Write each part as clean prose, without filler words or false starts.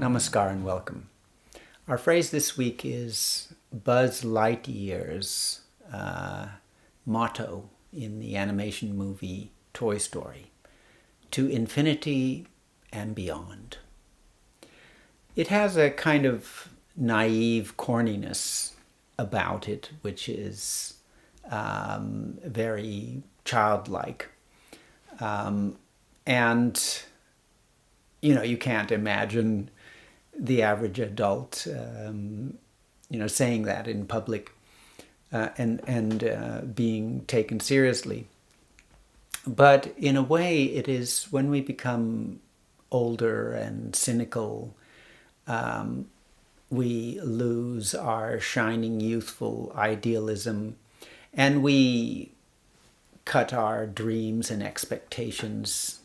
Namaskar and welcome. Our phrase this week is Buzz Lightyear's motto in the animation movie Toy Story, "To infinity and beyond." It has a kind of naive corniness about it, which is very childlike. And, you can't imagine the average adult, saying that in public and being taken seriously. But in a way, it is when we become older and cynical, we lose our shining youthful idealism, and we cut our dreams and expectations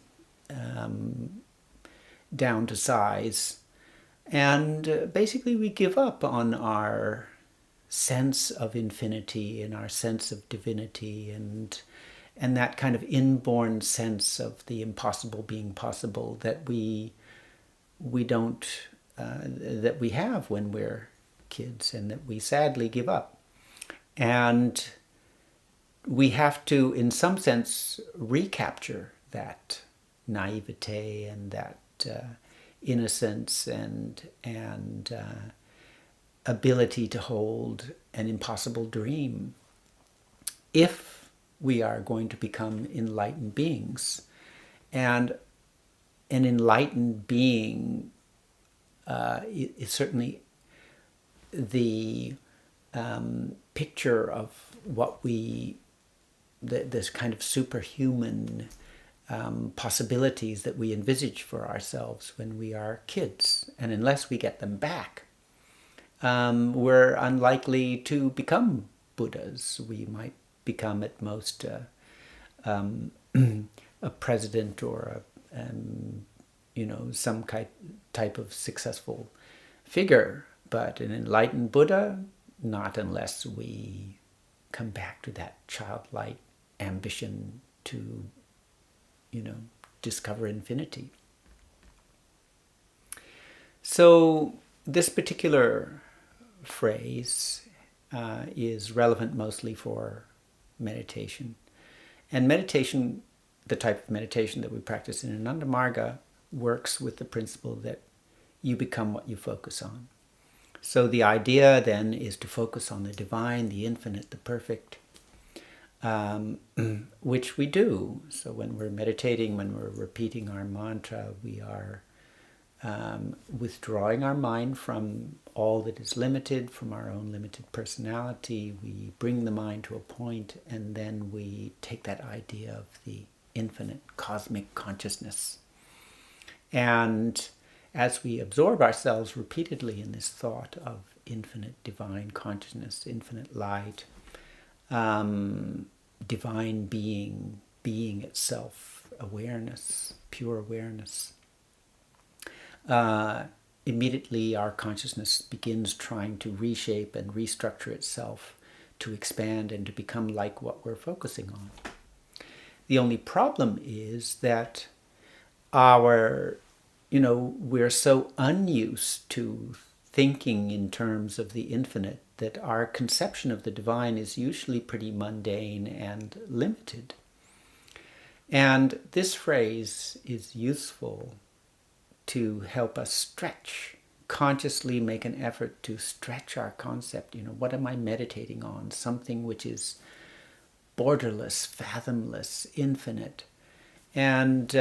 down to size. And basically we give up on our sense of infinity and our sense of divinity and that kind of inborn sense of the impossible being possible that we don't that we have when we're kids, and that we sadly give up. And we have to, in some sense, recapture that naivete and that innocence and ability to hold an impossible dream if we are going to become enlightened beings. And an enlightened being is certainly the picture of what this kind of superhuman possibilities that we envisage for ourselves when we are kids. And unless we get them back, we're unlikely to become Buddhas. We might become at most a president or some type of successful figure. But an enlightened Buddha, not unless we come back to that childlike ambition to discover infinity. So this particular phrase is relevant mostly for meditation. And meditation, the type of meditation that we practice in Ananda Marga, works with the principle that you become what you focus on. So the idea then is to focus on the divine, the infinite, the perfect, which we do. So when we're meditating, when we're repeating our mantra, we are withdrawing our mind from all that is limited, from our own limited personality. We bring the mind to a point, and then we take that idea of the infinite cosmic consciousness. And as we absorb ourselves repeatedly in this thought of infinite divine consciousness, infinite light, divine being itself, awareness, pure awareness, immediately our consciousness begins trying to reshape and restructure itself to expand and to become like what we're focusing on. The only problem is that we're so unused to thinking in terms of the infinite that our conception of the divine is usually pretty mundane and limited. And this phrase is useful to help us stretch, consciously make an effort to stretch our concept. What am I meditating on? Something which is borderless, fathomless, infinite. And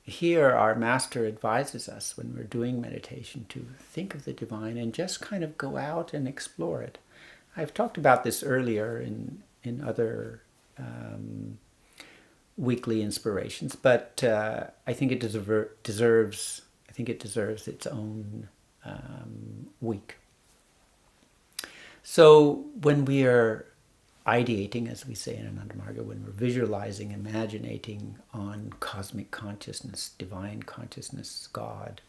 here our master advises us when we're doing meditation to think of the divine and just kind of go out and explore it. I've talked about this earlier in other weekly inspirations, but I think it deserves its own week. So when we are ideating, as we say in Ananda Marga, when we're visualizing, imaginating on cosmic consciousness, divine consciousness, God,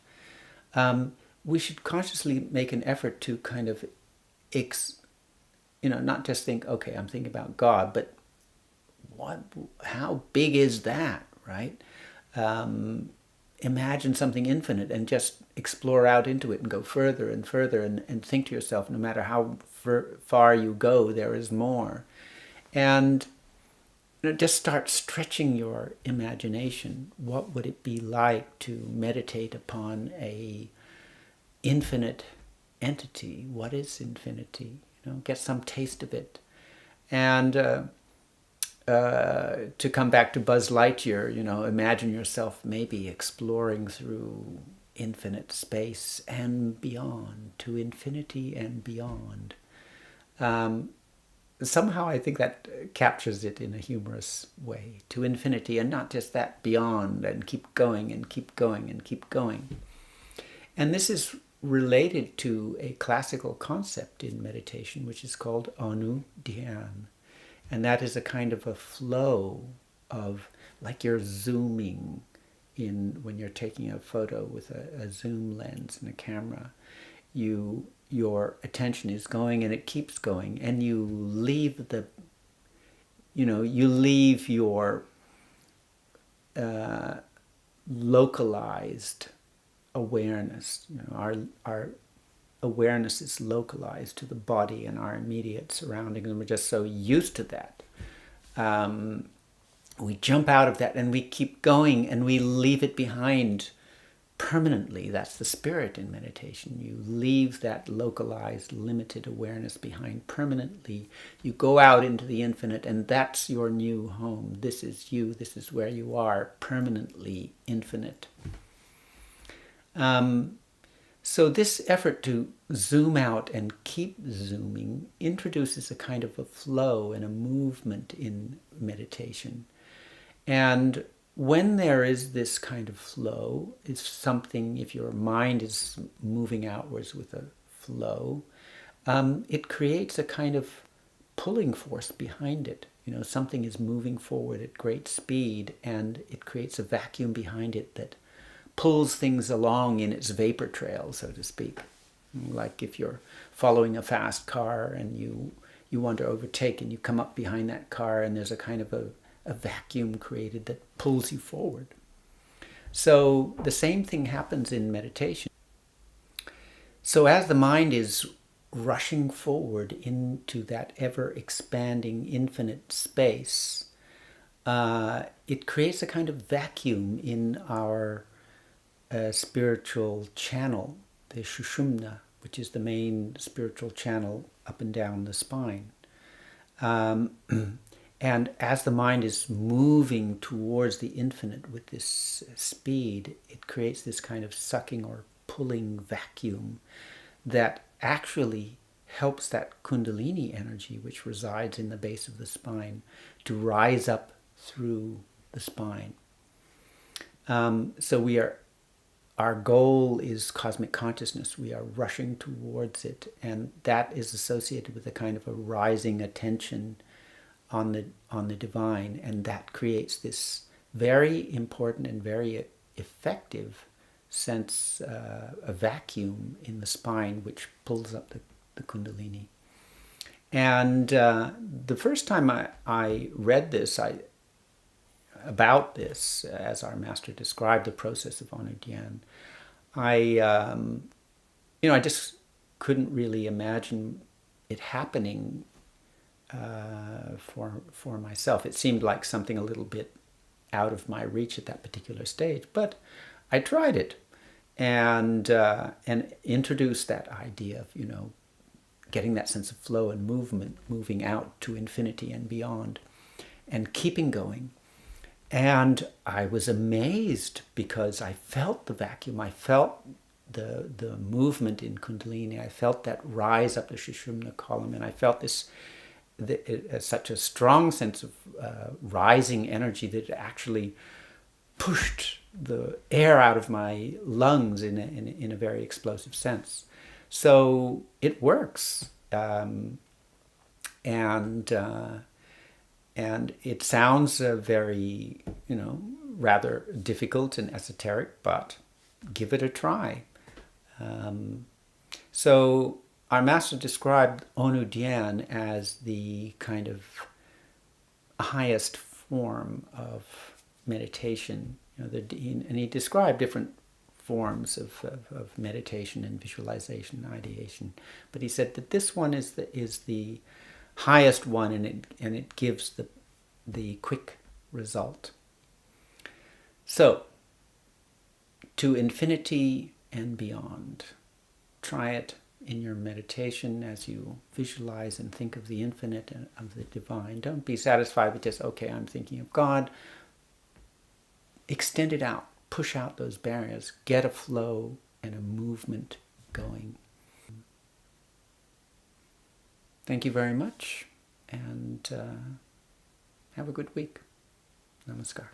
we should consciously make an effort to kind of, not just think, okay, I'm thinking about God, but how big is that, right? imagine something infinite and just explore out into it and go further and further and think to yourself, no matter how far you go, there is more. And just start stretching your imagination. What would it be like to meditate upon a infinite entity? What is infinity? Get some taste of it. And to come back to Buzz Lightyear, imagine yourself maybe exploring through infinite space and beyond, to infinity and beyond. Somehow I think that captures it in a humorous way, to infinity, and not just that, beyond, and keep going and keep going and keep going. And this is related to a classical concept in meditation, which is called Dhyan. And that is a kind of a flow of, like you're zooming in when you're taking a photo with a zoom lens and a camera. Your attention is going and it keeps going, and you leave your localized awareness. Our awareness is localized to the body and our immediate surroundings, and we're just so used to that. We jump out of that and we keep going and we leave it behind permanently. That's the spirit in meditation. You leave that localized, limited awareness behind permanently. You go out into the infinite, and that's your new home. This is you. This is where you are, permanently infinite. So this effort to zoom out and keep zooming introduces a kind of a flow and a movement in meditation. And when there is this kind of flow, if your mind is moving outwards with a flow, it creates a kind of pulling force behind it. Something is moving forward at great speed, and it creates a vacuum behind it that pulls things along in its vapor trail, so to speak. Like if you're following a fast car and you want to overtake, and you come up behind that car, and there's a kind of a vacuum created that pulls you forward. So the same thing happens in meditation. So as the mind is rushing forward into that ever-expanding infinite space, it creates a kind of vacuum in our spiritual channel, the Sushumna, which is the main spiritual channel up and down the spine. And as the mind is moving towards the infinite with this speed, it creates this kind of sucking or pulling vacuum that actually helps that Kundalini energy, which resides in the base of the spine, to rise up through the spine. So our goal is cosmic consciousness. We are rushing towards it, and that is associated with a kind of a rising attention on the divine, and that creates this very important and very effective sense, a vacuum in the spine which pulls up the Kundalini. And the first time I read this, about this, as our master described the process of Dhyan, I just couldn't really imagine it happening for myself. It seemed like something a little bit out of my reach at that particular stage, but I tried it and introduced that idea of getting that sense of flow and movement, moving out to infinity and beyond, and keeping going. And I was amazed because I felt the vacuum. I felt the movement in Kundalini. I felt that rise up the Sushumna column, and I felt such a strong sense of rising energy that it actually pushed the air out of my lungs in a very explosive sense. So it works, and it sounds very, rather difficult and esoteric, but give it a try. So our master described Dhyan as the kind of highest form of meditation, and he described different forms of meditation and visualization, ideation. But he said that this one is the highest one, and it gives the quick result. So, to infinity and beyond. Try it in your meditation as you visualize and think of the infinite and of the divine. Don't be satisfied with just, okay, I'm thinking of God. Extend it out. Push out those barriers. Get a flow and a movement going. Thank you very much, and have a good week. Namaskar.